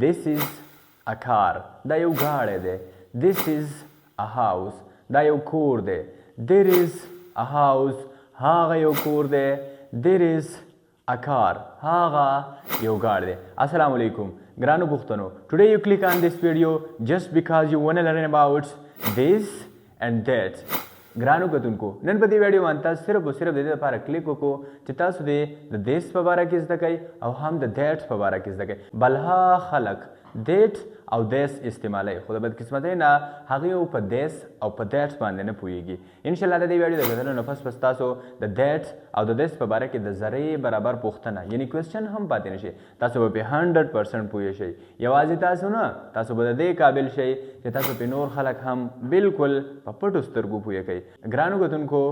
this is a car دا یو گاڑی دی this is a house دا یو کور دی there is a house هاغه یو کور دی there is a car هاغه یو گاڑی دی السلام علیکم ګرانو پښتنو today you click on this video just because you want to learn about this and that ګرانو کتونکو نن په دې ویډیو باندې تاسو صرف او صرف د دې لپاره کلیک وکړو چې تاسو د this په باره کې زده کړئ او هم د that په باره کې زده کړئ بلها خلک that او this استعمالوي خو د بدقسمتۍ نه هغې په this او په that باندې نه پوهېږي انشاءالله د دې ویډیو د کتلو نه پس تاسو د that او د this په باره کې د ذرې برابر پوښتنه یعنی کوېسچن هم پاتې نه شي تاسو به پرې 100% پوه شئ یوازې تاسو نه تاسو به د دې قابل شئ چې تاسو پرې نور خلک هم بالکل په پټو سترګو پوه کوي ګرانو کتونکو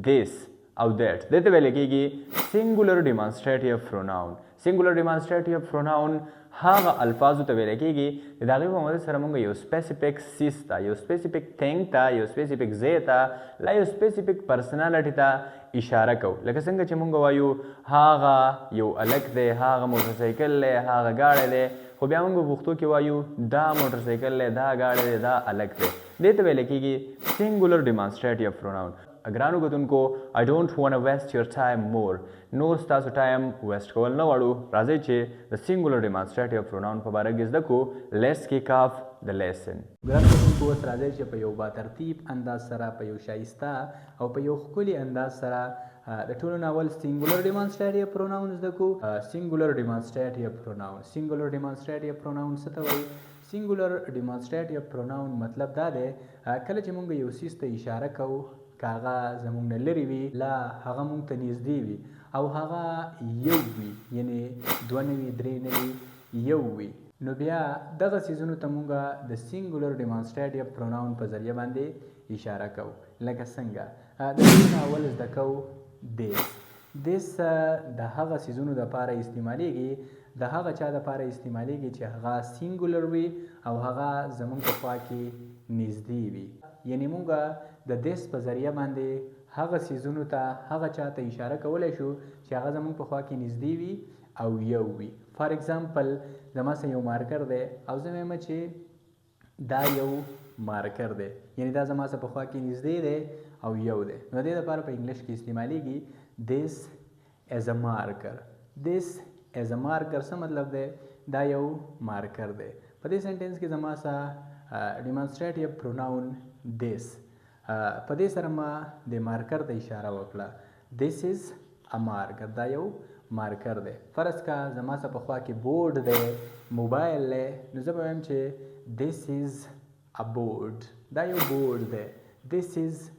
this او that دې ته ویل کېږي singular demonstrative pronoun singular demonstrative pronoun هغه الفاظو ته ویل کېږي چې د هغې په مدد سره موږ یو سپیسیفیک سیز ته یو سپیسیفیک تھنګ ته یو سپیسیفیک ځای ته لا یو سپیسیفیک پرسنالټي ته اشاره کوو لکه څنګه چې موږ وایو هغه یو هلک دی هغه موټرسایکل دی هغه ګاډی دی خو بیا موږ په پښتو کې وایو دا موټرسایکل دی دا ګاډی دی دا هلک دی دې ته ویل کېږي singular demonstrative pronoun ګرانو کتونکو I don't want to waste your time more نور ستاسو ټایم ویسټ کول نه غواړو راځئ چې د singular demonstrative pronoun په باره کې زده کړو let's kick off the lesson ګرانو کتونکو اوس راځئ چې په یو با ترتیب انداز سره په یو ښایسته او په یو ښکلي انداز سره د ټولو نه اول singular demonstrative pronoun زده کړو singular demonstrative pronoun singular demonstrative pronoun څه ته وایي singular demonstrative pronoun مطلب دا دی کله چې موږ یو څیز ته اشاره کوو که هغه زموږ نه لرې وي لا هغه موږ ته نږدې وي او هغه یو وي یعنې دوه نه وي درې نه وي یو وي نو بیا دغه څیزونو ته موږ د singular demonstrative pronoun په ذریعه باندې اشاره کوو لکه څنګه د دې نه اول زده کوو this د هغه څیزونو دپاره استعمالیږي د هغه چا دپاره استعمالیږي چې هغه singular وي او هغه زموږ په خوا کې نږدې وي یعنی موږ د this په ذریعه باندې هغه څیزونو ته هغه چا ته اشاره کولی شو چې هغه زموږ په خوا کې نږدې وي او یو وي فار ایگزامپل زما سره یو مارکر دی او زه وایم چې دا یو مارکر دی یعنی دا زما سره په خوا کې نږدې دی او یو دی نو د دې لپاره په انګلیش کې استعمالیږي this as a marker this as a marker څه مطلب دی دا یو مارکر دی په دې سنټینس کې زما سره demonstrative pronoun this په دې سره ما د مارکر ته اشاره وکړه this is a marker دا یو مارکر دی فرض کا زما سره په خوا کې بورډ دی موبایل دی نو زه به وایم چې this is a board دا یو بورډ دی this is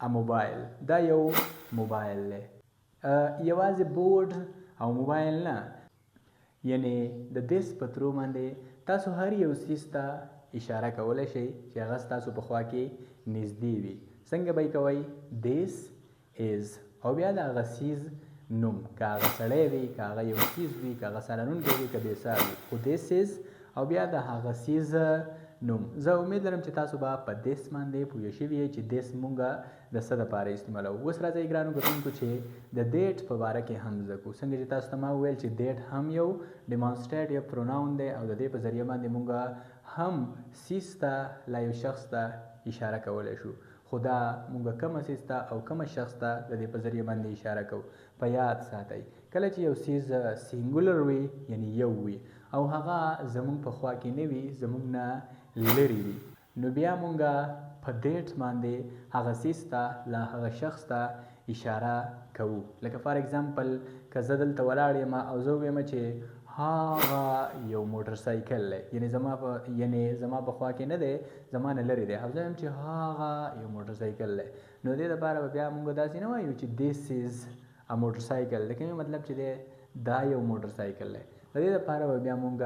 a mobile دا یو موبایل دی یوازې بورډ او موبایل نه یعنې د this په ترو باندې تاسو هر یو څیز ته اشاره کولی شئ چې هغه ستاسو په خوا کې نږدې وي څنګه به یې کوئ this is او بیا د هغه څیز نوم که هغه سړی وي که هغه یو څیز وي که هغه سالنونکی وي که بېسار وي خو this is او بیا د هغه څیز نوم زه امید لرم چې تاسو به په this باندې پوه شوي یئ چې this مونږ د څه دپاره استعمالوو اوس راځئ ګرانو کتونکو چې د that په باره کې هم زده کړو څنګه چې تاسو ته ما وویل چې that هم یو demonstrative pronoun دی او د دې په ذریعه باندې مونږ هم څیز ته لا یو شخص ته اشاره کولی شو خو دا مونږ کومه څیز ته او کومه شخص ته د دې په ذریعه باندې اشاره کوو په یاد ساتئ کله چې یو څیز سینګولر وي یعنی یو وي او هغه زموږ په خوا کې نه وي زموږ نه لرې وي نو بیا مونږ په دیټ باندې هغه څیز ته لا هغه شخص ته اشاره کوو لکه فار ایگزامپل که زه دلته ولاړ یم او زه ووایم چې هغه یو موټرسایکل دی یعنې زما په خوا کې نه دی زما نه لرې دی او زه وایم چې هغه یو موټرسایکل دی نو دې دپاره به بیا مونږ داسې نه وایو چې this is a motorcycle د کومې مطلب چې دی دا یو موټرسایکل دی د دې دپاره به بیا مونږ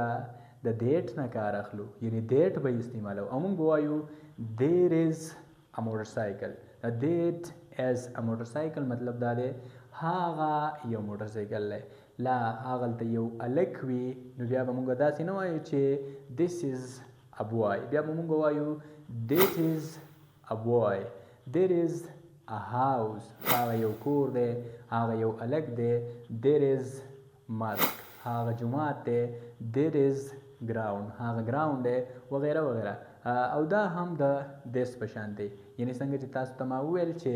د دیټ نه کار اخلو یعنی دیټ به استعمالو او مونږ به وایو there is a motorcycle that as a motorcycle مطلب دا دی هغه یو موټرسایکل دی لا هغلته یو هلک وي نو بیا به مونږ داسې نه وایو چې this is a boy بیا به مونږ وایو that is a boy there is a house هغه یو کور دی هغه یو هلک دی there is mosque هغه جومات دی there is ګراوند هغه ګراوند دی وغیره وغیره. او دا هم د دیس په شان دی، یعنی څنګه چې تاسو ته ما وویل چې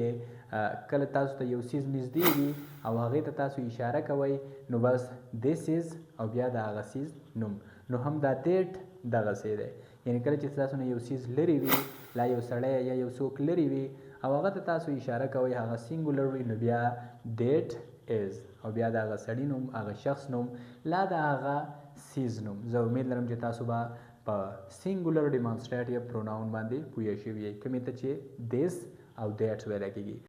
کله تاسو ته یو څیز نږدې وي او هغې ته تاسو اشاره کوئ نو بس دیس از او بیا د هغه څیز نوم. نو هم دا دیټ دغسې دی، یعنی کله چې تاسو نه یو څیز لرې وي، لا یو سړی یا یو څوک لرې وي او هغه ته تاسو اشاره کوئ، هغه سینګولر وي، نو بیا دیټ از او بیا د هغه سړي نوم، هغه شخص نوم، لا د هغه سیز نوم. زه امید لرم چې تاسو به په سینګولر ډیمانسټریټیو پروناون باندې پوه شوي یئ، کومې ته چې دیس او دیټ ویلی کېږي.